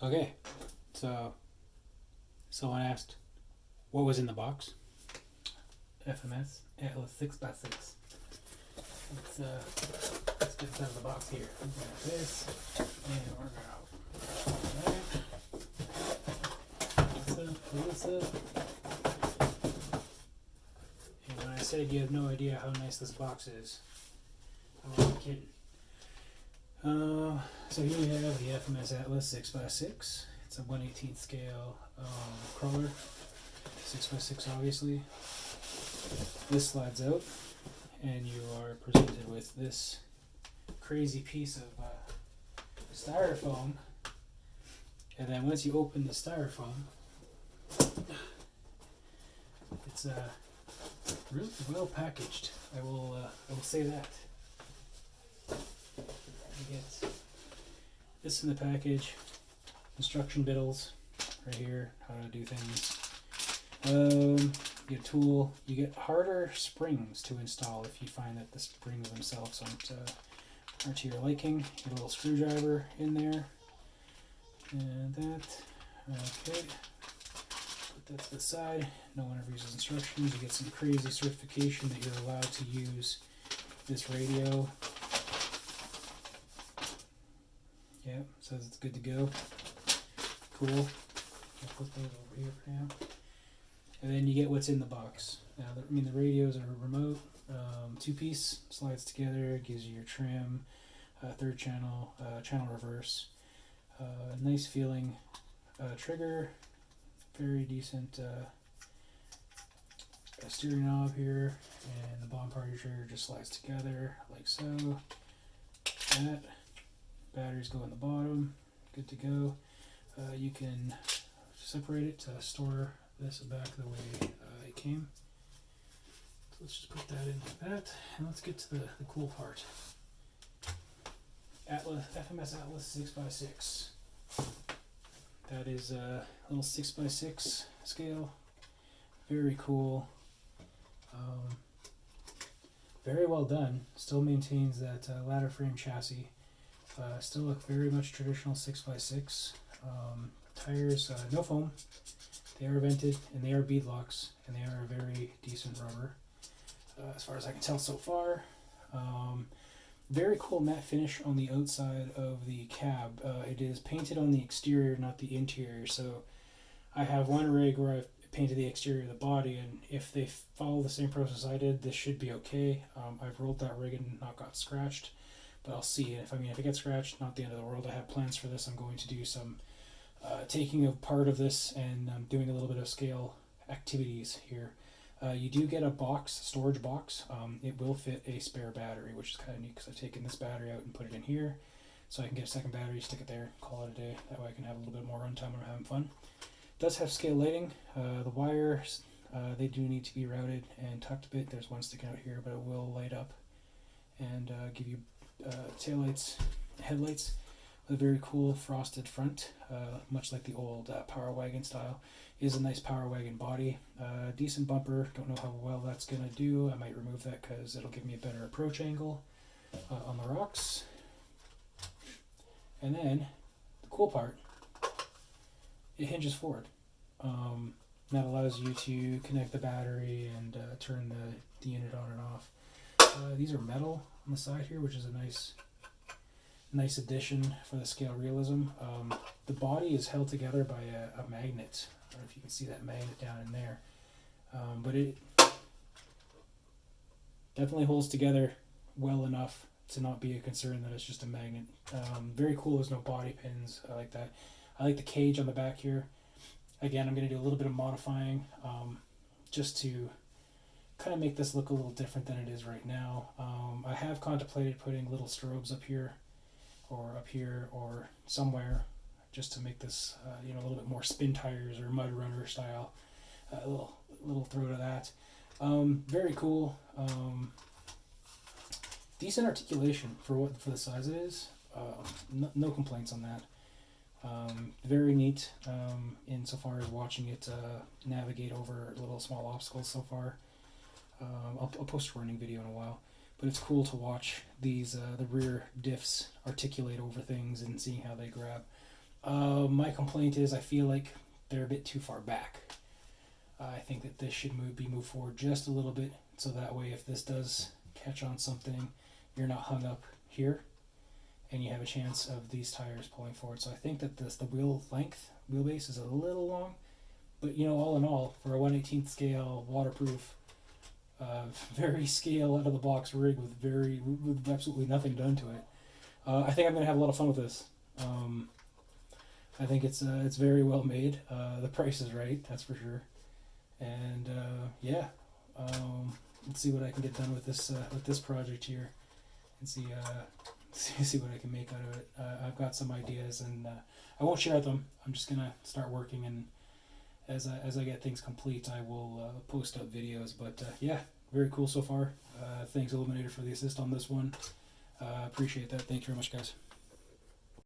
Okay, so someone asked, what was in the box? FMS Atlas 6x6. Let's get this out of the box here. We got this, and we're gonna pull this up. And when I said you have no idea how nice this box is, I wasn't kidding. So here we have the FMS Atlas 6x6. It's a 1/18 scale crawler, 6x6 obviously. This slides out, and you are presented with this crazy piece of styrofoam. And then once you open the styrofoam, it's really well packaged. I will say that. You get this in the package, instruction biddles right here, how to do things. You get a tool. You get harder springs to install if you find that the springs themselves aren't to your liking. Get a little screwdriver in there, and that. Okay, put that to the side. No one ever uses instructions. You get some crazy certification that you're allowed to use this radio. Yeah, says it's good to go. Cool. I'll put those over here for now. And then you get what's in the box. Now, the radios are remote, 2-piece, slides together, gives you your trim, third channel, channel reverse, nice feeling trigger, very decent steering knob here, and the bottom part of your trigger just slides together like so. That. Batteries go in the bottom, good to go. You can separate it to store this back the way it came. So let's just put that in like that, and let's get to the cool part. FMS Atlas 6x6. That is a little 6x6 scale. Very cool. Very well done. Still maintains that ladder frame chassis. Still look very much traditional 6x6. Tires, no foam. They are vented, and they are beadlocks, and they are a very decent rubber, as far as I can tell so far. Very cool matte finish on the outside of the cab. It is painted on the exterior, not the interior. So I have one rig where I've painted the exterior of the body, and if they follow the same process I did, this should be okay. I've rolled that rig and not got scratched. But I'll see if it gets scratched, not the end of the world. I have plans for this. I'm going to do some taking a part of this and doing a little bit of scale activities here. You do get a storage box. It will fit a spare battery, which is kind of neat because I've taken this battery out and put it in here. So I can get a second battery, stick it there, call it a day. That way I can have a little bit more runtime when I'm having fun. It does have scale lighting. The wires, they do need to be routed and tucked a bit. There's one sticking out here, but it will light up and give you taillights, headlights with a very cool frosted front, much like the old Power Wagon style. It is a nice Power Wagon body, decent bumper. Don't know how well that's going to do. I might remove that because it'll give me a better approach angle on the rocks. And then the cool part, it hinges forward. That allows you to connect the battery and turn the unit on and off. These are metal on the side here, which is a nice addition for the scale realism. The body is held together by a magnet. I don't know if you can see that magnet down in there. But it definitely holds together well enough to not be a concern that it's just a magnet. Very cool, there's no body pins. I like that. I like the cage on the back here. Again, I'm going to do a little bit of modifying just to kind of make this look a little different than it is right now. I have contemplated putting little strobes up here or somewhere just to make this a little bit more spin tires or mud runner style. A little throw to that. Very cool. Decent articulation for the size it is. No complaints on that. Very neat insofar as watching it navigate over little small obstacles so far. I'll post a running video in a while, but it's cool to watch these the rear diffs articulate over things and seeing how they grab. My complaint is I feel like they're a bit too far back. I think that this should be moved forward just a little bit, so that way if this does catch on something, you're not hung up here, and you have a chance of these tires pulling forward. So I think that the wheelbase is a little long, but all in all, for a 1/18th scale waterproof, very scale out of the box rig with absolutely nothing done to it, I think I'm gonna have a lot of fun with this. I think it's very well made. The price is right, that's for sure. And yeah, let's see what I can get done with this project here, and see what I can make out of it. I've got some ideas, and I won't share them. I'm just gonna start working, and as I get things complete, I will post up videos. But yeah, very cool so far. Thanks Illuminator for the assist on this one. Appreciate that. Thank you very much, guys.